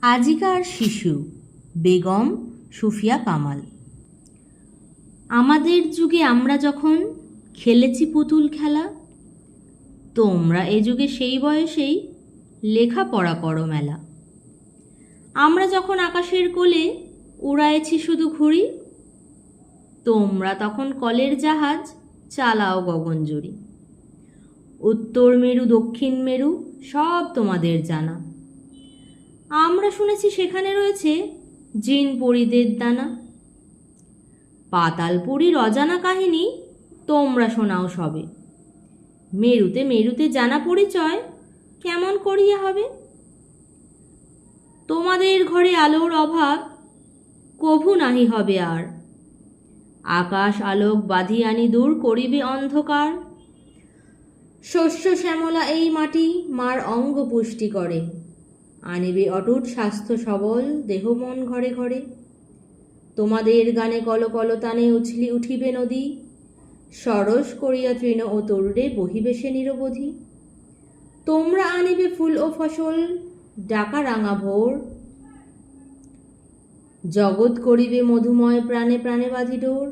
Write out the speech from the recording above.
আজিকার শিশু বেগম সুফিয়া কামাল। আমাদের যুগে আমরা যখন খেলেছি পুতুল খেলা, তোমরা এ যুগে সেই বয়সেই লেখাপড়া করো মেলা। আমরা যখন আকাশের কোলে উড়াইছি শুধু ঘুড়ি, তোমরা তখন কলের জাহাজ চালাও গগনজুড়ি। উত্তর মেরু দক্ষিণ মেরু সব তোমাদের জানা। আমরা শুনেছি সেখানে রয়েছে জিন পরীদের দানা। পাতালপুরীর অজানা কাহিনী তোমরা শোনাও সবে। মেরুতে মেরুতে জানা পরিচয় কেমন করিয়া হবে? তোমাদের ঘরে আলোর অভাব কভু নাহি হবে আর। আকাশ আলোক বাঁধি আনি দূর করিবে অন্ধকার। শস্য শ্যামলা এই মাটি মার অঙ্গ পুষ্টি করে, আনিবে অটুট স্বাস্থ্য সবল দেহ মন ঘরে ঘরে। তোমাদের গানে কল কলতানে উছলি উঠিবে নদী, সরস করিয়া তৃণ ও তরুরে বহিবে সে নিরবধি। তোমরা আনিবে ফুল ও ফসল ডাকা রাঙা ভোর, জগৎ করিবে মধুময় প্রাণে প্রাণে বাঁধি ডোর।